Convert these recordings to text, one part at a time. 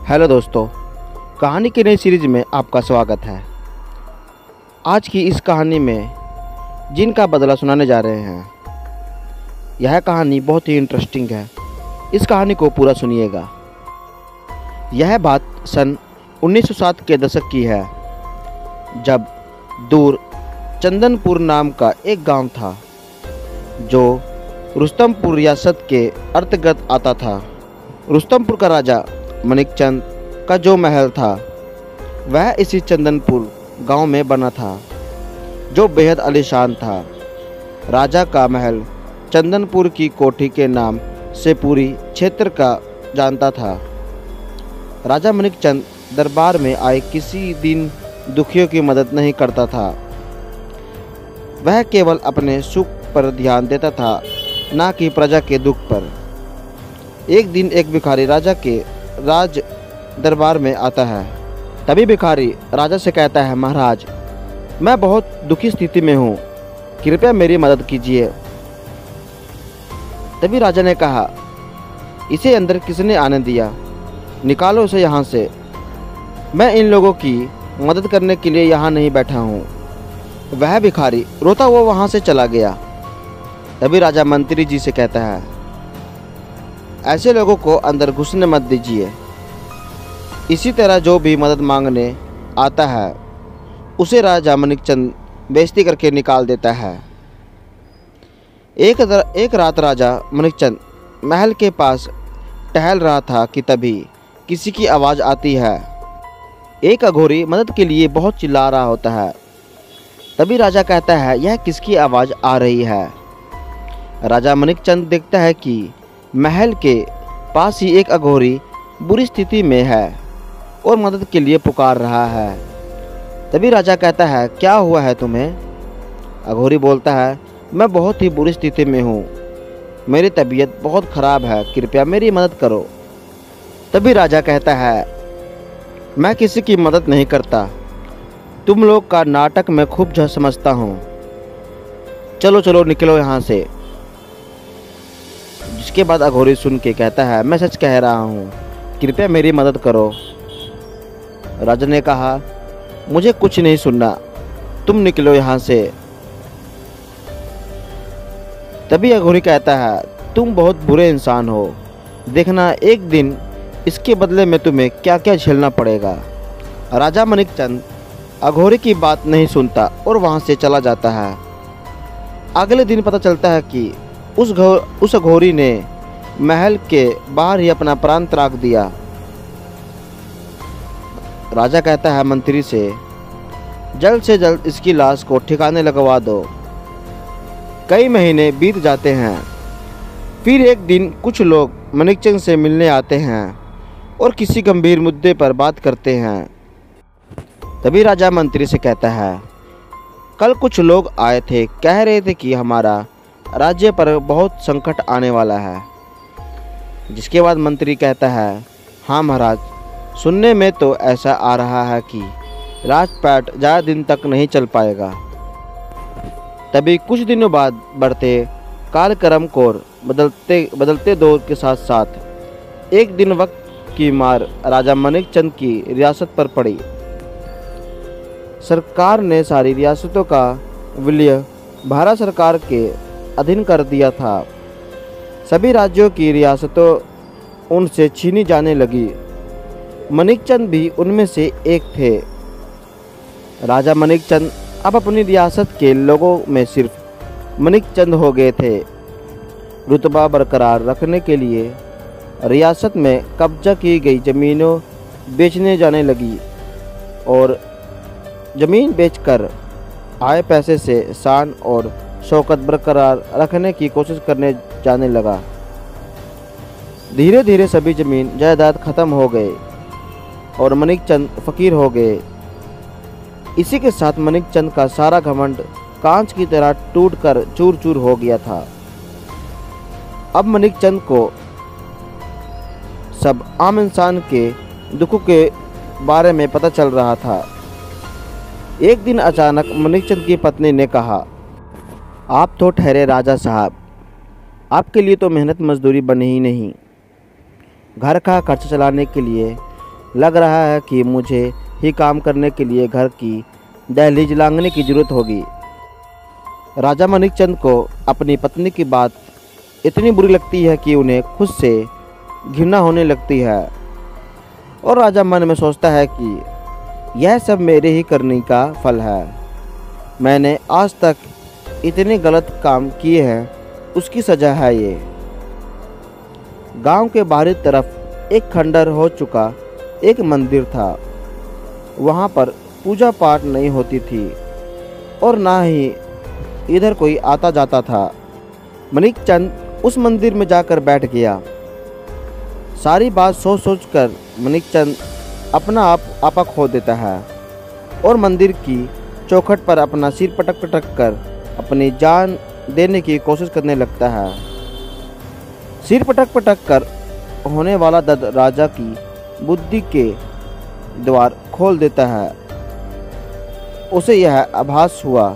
Hello दोस्तों, कहानी की नई सीरीज में आपका स्वागत है। आज की इस कहानी में जिनका बदला सुनाने जा रहे हैं। यह कहानी बहुत ही इंटरेस्टिंग है। इस कहानी को पूरा सुनिएगा। यह बात सन 1907 के दशक की है, जब दूर चंदनपुर नाम का एक गांव था जो रुस्तमपुर रियासत के अंतर्गत आता था। रुस्तमपुर का राजा मनिकचंद का जो महल था वह इसी चंदनपुर गांव में बना था, जो बेहद आलीशान था। राजा का महल चंदनपुर की कोठी के नाम से पूरी क्षेत्र का जानता था। राजा मनिकचंद दरबार में आए किसी दिन दुखियों की मदद नहीं करता था। वह केवल अपने सुख पर ध्यान देता था, ना कि प्रजा के दुख पर। एक दिन एक भिखारी राजा के राज दरबार में आता है। तभी भिखारी राजा से कहता है, महाराज, मैं बहुत दुखी स्थिति में हूँ, कृपया मेरी मदद कीजिए। तभी राजा ने कहा, इसे अंदर किसने आने दिया? निकालो इसे यहाँ से। मैं इन लोगों की मदद करने के लिए यहाँ नहीं बैठा हूँ। वह भिखारी रोता हुआ वहाँ से चला गया। तभी राजा मंत्री जी से कहता है, ऐसे लोगों को अंदर घुसने मत दीजिए। इसी तरह जो भी मदद मांगने आता है उसे राजा मनिकचंद बेइज्जती करके निकाल देता है। एक रात राजा मनिकचंद महल के पास टहल रहा था कि तभी किसी की आवाज़ आती है। एक अघोरी मदद के लिए बहुत चिल्ला रहा होता है। तभी राजा कहता है, यह किसकी आवाज़ आ रही है? राजा मनिकचंद देखता है कि महल के पास ही एक अघोरी बुरी स्थिति में है और मदद के लिए पुकार रहा है। तभी राजा कहता है, क्या हुआ है तुम्हें? अघोरी बोलता है, मैं बहुत ही बुरी स्थिति में हूँ, मेरी तबीयत बहुत ख़राब है, कृपया मेरी मदद करो। तभी राजा कहता है, मैं किसी की मदद नहीं करता, तुम लोग का नाटक मैं खूब समझता हूँ। चलो चलो निकलो यहाँ से। जिसके बाद अघोरी सुन के कहता है, मैं सच कह रहा हूँ, कृपया मेरी मदद करो। राजा ने कहा, मुझे कुछ नहीं सुनना, तुम निकलो यहाँ से। तभी अघोरी कहता है, तुम बहुत बुरे इंसान हो, देखना एक दिन इसके बदले में तुम्हें क्या क्या झेलना पड़ेगा। राजा मनिकचंद अघोरी की बात नहीं सुनता और वहाँ से चला जाता है। अगले दिन पता चलता है कि उस अघोरी ने महल के बाहर ही अपना प्राण त्याग दिया। राजा कहता है मंत्री से, जल्द से जल्द इसकी लाश को ठिकाने लगवा दो। कई महीने बीत जाते हैं। फिर एक दिन कुछ लोग मनिकचंद से मिलने आते हैं और किसी गंभीर मुद्दे पर बात करते हैं। तभी राजा मंत्री से कहता है, कल कुछ लोग आए थे, कह रहे थे कि हमारा राज्य पर बहुत संकट आने वाला है। जिसके बाद मंत्री कहता है, हाँ महाराज, सुनने में तो ऐसा आ रहा है कि राजपाट ज़्यादा दिन तक नहीं चल पाएगा। तभी कुछ दिनों बाद बढ़ते कालक्रम को बदलते दौर के साथ साथ एक दिन वक्त की मार राजा मनिकचंद की रियासत पर पड़ी। सरकार ने सारी रियासतों का विलय भारत सरकार के अधीन कर दिया था। सभी राज्यों की रियासतों उनसे छीनी जाने लगी। मनिकचंद भी उनमें से एक थे। राजा मनिकचंद अब अपनी रियासत के लोगों में सिर्फ मनिकचंद हो गए थे। रुतबा बरकरार रखने के लिए रियासत में कब्जा की गई ज़मीनों बेचने जाने लगी और ज़मीन बेचकर आए पैसे से शान और शौकत बरकरार रखने की कोशिश करने जाने लगा। धीरे धीरे सभी ज़मीन जायदाद ख़त्म हो गए और मनिकचंद फ़कीर हो गए। इसी के साथ मनिकचंद का सारा घमंड कांच की तरह टूटकर चूर चूर हो गया था। अब मनिकचंद को सब आम इंसान के दुखों के बारे में पता चल रहा था। एक दिन अचानक मनिकचंद की पत्नी ने कहा, आप तो ठहरे राजा साहब, आपके लिए तो मेहनत मजदूरी बनी ही नहीं। घर का खर्च चलाने के लिए लग रहा है कि मुझे ही काम करने के लिए घर की दहलीज लांघने की जरूरत होगी। राजा मणिकचंद को अपनी पत्नी की बात इतनी बुरी लगती है कि उन्हें खुद से घृणा होने लगती है और राजा मन में सोचता है कि यह सब मेरे ही करने का फल है। मैंने आज तक इतने गलत काम किए हैं, उसकी सजा है ये। गांव के बाहरी तरफ एक खंडर हो चुका एक मंदिर था। वहां पर पूजा पाठ नहीं होती थी और ना ही इधर कोई आता जाता था। मणिकचंद उस मंदिर में जाकर बैठ गया। सारी बात सोच सोच कर मणिकचंद अपना आपा खो देता है और मंदिर की चौखट पर अपना सिर पटक पटक कर अपनी जान देने की कोशिश करने लगता है। सिर पटक पटक कर होने वाला दर्द राजा की बुद्धि के द्वार खोल देता है। उसे यह आभास हुआ,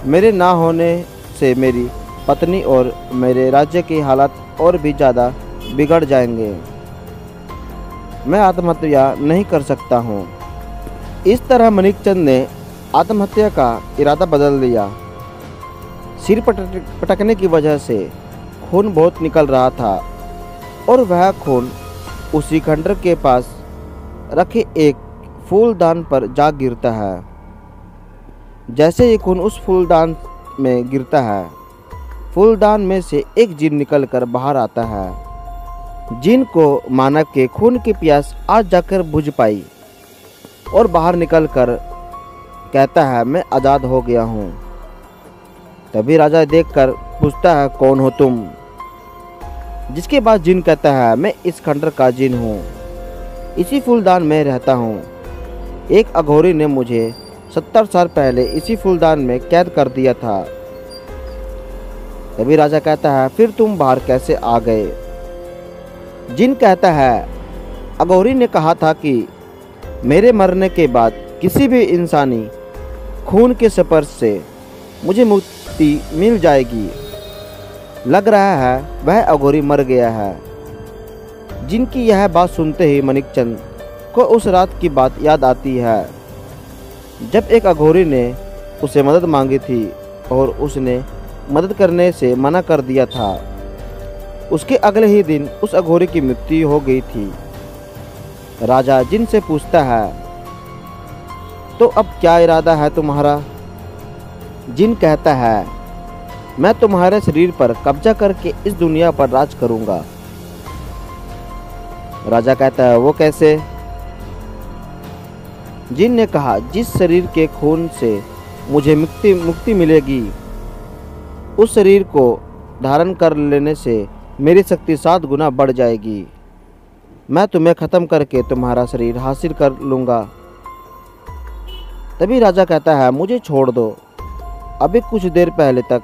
मेरे ना होने से मेरी पत्नी और मेरे राज्य की हालत और भी ज़्यादा बिगड़ जाएंगे। मैं आत्महत्या नहीं कर सकता हूँ। इस तरह मणिकचंद ने आत्महत्या का इरादा बदल लिया। सिर पटकने की वजह से खून बहुत निकल रहा था और वह खून उसी खंडर के पास रखे एक फूलदान पर जा गिरता है। जैसे ये खून उस फूलदान में गिरता है, फूलदान में से एक जिन निकलकर बाहर आता है। जिन को मानव के खून की प्यास आज जाकर बुझ पाई और बाहर निकलकर कहता है, मैं आज़ाद हो गया हूँ। तभी राजा देखकर पूछता है, कौन हो तुम? जिसके बाद जिन कहता है, मैं इस खंडर का जिन हूँ, इसी फूलदान में रहता हूँ। एक अघोरी ने मुझे 70 साल पहले इसी फूलदान में कैद कर दिया था। तभी राजा कहता है, फिर तुम बाहर कैसे आ गए? जिन कहता है, अघोरी ने कहा था कि मेरे मरने के बाद किसी भी इंसानी खून के स्पर्श से मुझे मुक्ति मिल जाएगी। लग रहा है वह अघोरी मर गया है। जिनकी यह बात सुनते ही मणिकचंद को उस रात की बात याद आती है जब एक अघोरी ने उसे मदद मांगी थी और उसने मदद करने से मना कर दिया था। उसके अगले ही दिन उस अघोरी की मृत्यु हो गई थी। राजा जिन से पूछता है, तो अब क्या इरादा है तुम्हारा? जिन कहता है, मैं तुम्हारे शरीर पर कब्जा करके इस दुनिया पर राज करूंगा। राजा कहता है, वो कैसे? जिन ने कहा, जिस शरीर के खून से मुझे मुक्ति मिलेगी, उस शरीर को धारण कर लेने से मेरी शक्ति 7 गुना बढ़ जाएगी। मैं तुम्हें ख़त्म करके तुम्हारा शरीर हासिल कर लूँगा। तभी राजा कहता है, मुझे छोड़ दो। अभी कुछ देर पहले तक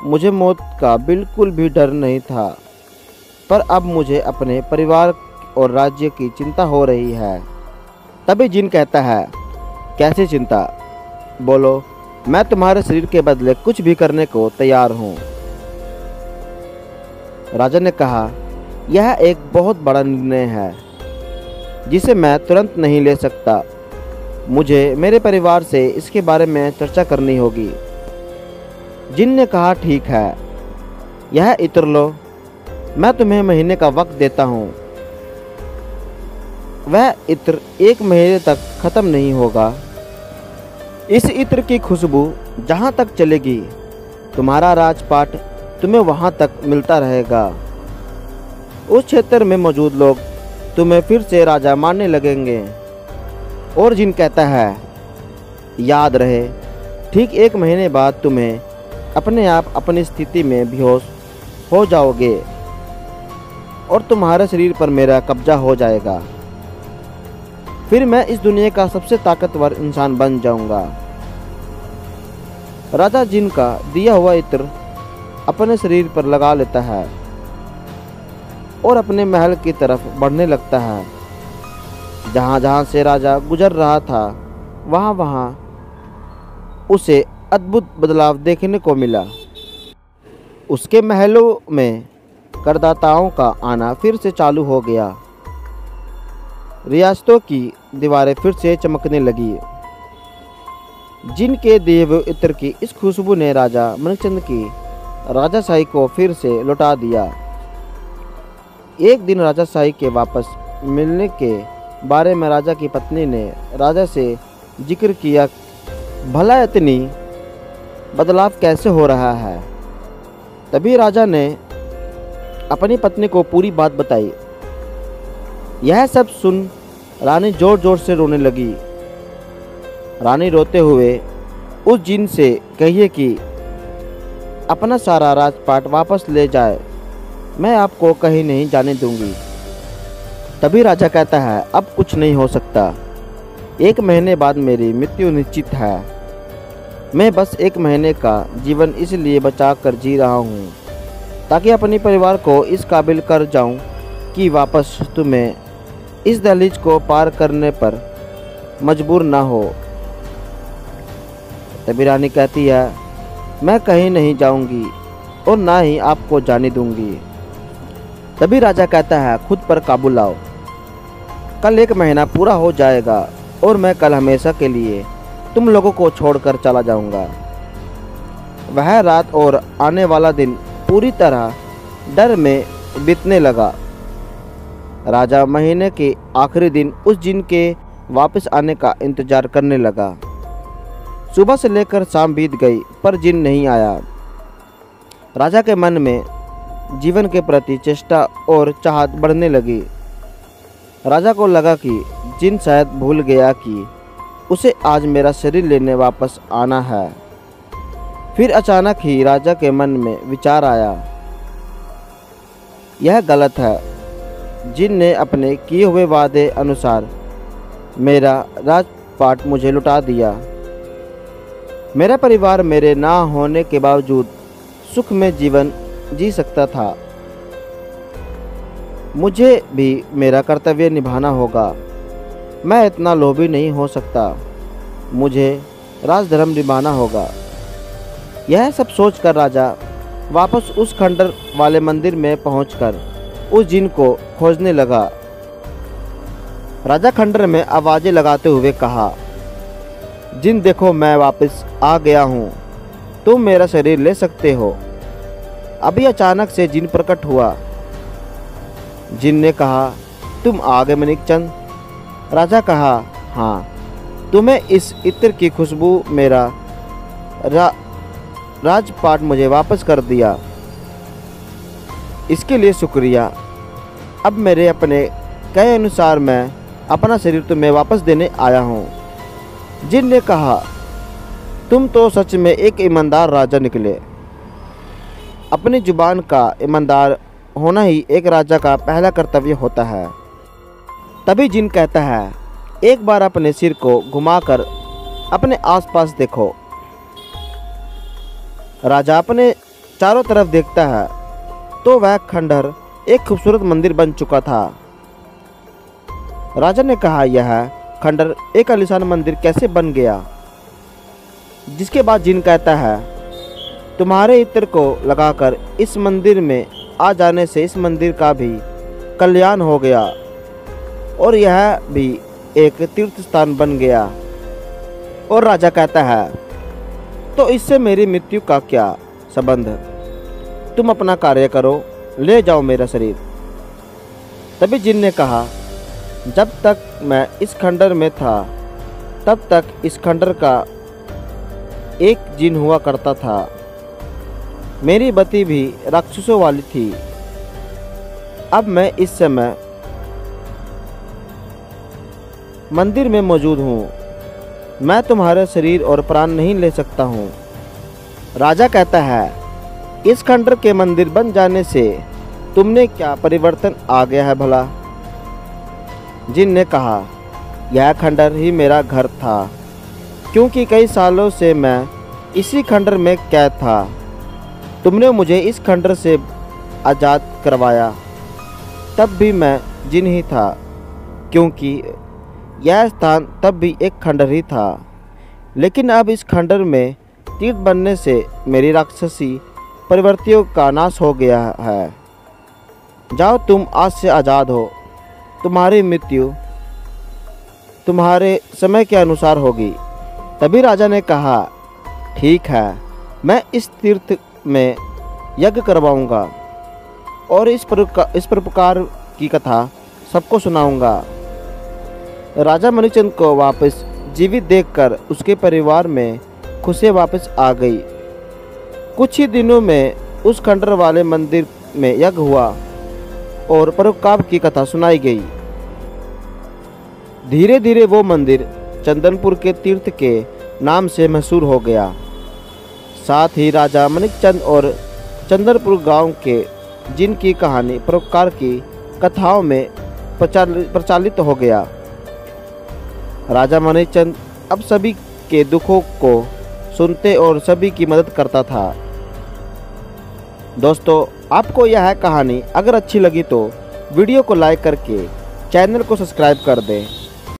मुझे मौत का बिल्कुल भी डर नहीं था, पर अब मुझे अपने परिवार और राज्य की चिंता हो रही है। तभी जिन कहता है, कैसी चिंता? बोलो, मैं तुम्हारे शरीर के बदले कुछ भी करने को तैयार हूँ। राजा ने कहा, यह एक बहुत बड़ा निर्णय है जिसे मैं तुरंत नहीं ले सकता। मुझे मेरे परिवार से इसके बारे में चर्चा करनी होगी। जिन ने कहा, ठीक है, यह इत्र लो, मैं तुम्हें महीने का वक्त देता हूँ। वह इत्र 1 महीने तक ख़त्म नहीं होगा। इस इत्र की खुशबू जहाँ तक चलेगी, तुम्हारा राजपाट तुम्हें वहाँ तक मिलता रहेगा। उस क्षेत्र में मौजूद लोग तुम्हें फिर से राजा मानने लगेंगे। और जिन कहता है, याद रहे, ठीक 1 महीने बाद तुम्हें अपने आप अपनी स्थिति में बेहोश हो जाओगे और तुम्हारे शरीर पर मेरा कब्जा हो जाएगा। फिर मैं इस दुनिया का सबसे ताकतवर इंसान बन जाऊंगा। राजा जिन का दिया हुआ इत्र अपने शरीर पर लगा लेता है और अपने महल की तरफ बढ़ने लगता है। जहाँ जहाँ से राजा गुजर रहा था, वहाँ वहाँ उसे अद्भुत बदलाव देखने को मिला। उसके महलों में करदाताओं का आना फिर से चालू हो गया। रियासतों की दीवारें फिर से चमकने लगी। जिनके दिए हुए इत्र की इस खुशबू ने राजा मनचंद की राजाशाही को फिर से लौटा दिया। एक दिन राजाशाही के वापस मिलने के बारे में राजा की पत्नी ने राजा से जिक्र किया, भला इतनी बदलाव कैसे हो रहा है। तभी राजा ने अपनी पत्नी को पूरी बात बताई। यह सब सुन रानी जोर जोर से रोने लगी। रानी रोते हुए उस जिन से कहिए कि अपना सारा राजपाट वापस ले जाए, मैं आपको कहीं नहीं जाने दूंगी। तभी राजा कहता है, अब कुछ नहीं हो सकता। 1 महीने बाद मेरी मृत्यु निश्चित है। मैं बस 1 महीने का जीवन इसलिए बचा कर जी रहा हूँ ताकि अपने परिवार को इस काबिल कर जाऊँ कि वापस तुम्हें इस दहलीज को पार करने पर मजबूर ना हो। तभी रानी कहती है, मैं कहीं नहीं जाऊंगी और ना ही आपको जाने दूंगी। तभी राजा कहता है, खुद पर काबू लाओ। कल 1 महीना पूरा हो जाएगा और मैं कल हमेशा के लिए तुम लोगों को छोड़कर चला जाऊंगा। वह रात और आने वाला दिन पूरी तरह डर में बीतने लगा। राजा महीने के आखिरी दिन उस जिन के वापस आने का इंतजार करने लगा। सुबह से लेकर शाम बीत गई पर जिन नहीं आया। राजा के मन में जीवन के प्रति चेष्टा और चाहत बढ़ने लगी। राजा को लगा कि जिन शायद भूल गया कि उसे आज मेरा शरीर लेने वापस आना है। फिर अचानक ही राजा के मन में विचार आया, यह गलत है। जिन ने अपने किए हुए वादे अनुसार मेरा राजपाट मुझे लुटा दिया। मेरा परिवार मेरे ना होने के बावजूद सुख में जीवन जी सकता था। मुझे भी मेरा कर्तव्य निभाना होगा। मैं इतना लोभी नहीं हो सकता। मुझे राजधर्म निभाना होगा। यह सब सोचकर राजा वापस उस खंडर वाले मंदिर में पहुंचकर उस जिन को खोजने लगा। राजा खंडर में आवाजें लगाते हुए कहा, जिन देखो, मैं वापस आ गया हूँ। तुम मेरा शरीर ले सकते हो। अभी अचानक से जिन प्रकट हुआ। जिन ने कहा, तुम आ गए मणिकचंद। राजा कहा, हाँ, तुम्हें इस इत्र की खुशबू मेरा राजपाट मुझे वापस कर दिया, इसके लिए शुक्रिया। अब मेरे अपने कहे अनुसार मैं अपना शरीर तुम्हें वापस देने आया हूँ। जिन ने कहा, तुम तो सच में एक ईमानदार राजा निकले। अपनी जुबान का ईमानदार होना ही एक राजा का पहला कर्तव्य होता है। तभी जिन कहता है, एक बार अपने सिर को घुमाकर अपने आसपास देखो। राजा अपने चारों तरफ देखता है तो वह खंडहर एक खूबसूरत मंदिर बन चुका था। राजा ने कहा, यह खंडहर एक आलीशान मंदिर कैसे बन गया। जिसके बाद जिन कहता है, तुम्हारे इत्र को लगाकर इस मंदिर में आ जाने से इस मंदिर का भी कल्याण हो गया और यह भी एक तीर्थ स्थान बन गया। और राजा कहता है, तो इससे मेरी मृत्यु का क्या संबंध। तुम अपना कार्य करो, ले जाओ मेरा शरीर। तभी जिन ने कहा, जब तक मैं इस खंडर में था तब तक इस खंडर का एक जिन हुआ करता था। मेरी बत्ती भी राक्षसों वाली थी। अब मैं इस समय मंदिर में मौजूद हूँ। मैं तुम्हारे शरीर और प्राण नहीं ले सकता हूँ। राजा कहता है, इस खंडर के मंदिर बन जाने से तुमने क्या परिवर्तन आ गया है भला। जिन ने कहा, यह खंडर ही मेरा घर था, क्योंकि कई सालों से मैं इसी खंडर में कैद था। तुमने मुझे इस खंडर से आज़ाद करवाया, तब भी मैं जिन ही था, क्योंकि यह स्थान तब भी एक खंडर ही था। लेकिन अब इस खंडर में तीर्थ बनने से मेरी राक्षसी प्रवृत्तियों का नाश हो गया है। जाओ, तुम आज से आज़ाद हो। तुम्हारी मृत्यु तुम्हारे समय के अनुसार होगी। तभी राजा ने कहा, ठीक है, मैं इस तीर्थ में यज्ञ करवाऊंगा और इस प्रकार की कथा सबको सुनाऊंगा। राजा मणिचंद को वापस जीवित देखकर उसके परिवार में खुशियाँ वापस आ गई। कुछ ही दिनों में उस खंडर वाले मंदिर में यज्ञ हुआ और परोपकार की कथा सुनाई गई। धीरे धीरे वो मंदिर चंदनपुर के तीर्थ के नाम से मशहूर हो गया। साथ ही राजा मणिचंद और चंदनपुर गांव के जिनकी कहानी परोपकार की कथाओं में प्रचालित हो गया। राजा मणिचंद अब सभी के दुखों को सुनते और सभी की मदद करता था। दोस्तों, आपको यह कहानी अगर अच्छी लगी तो वीडियो को लाइक करके चैनल को सब्सक्राइब कर दें।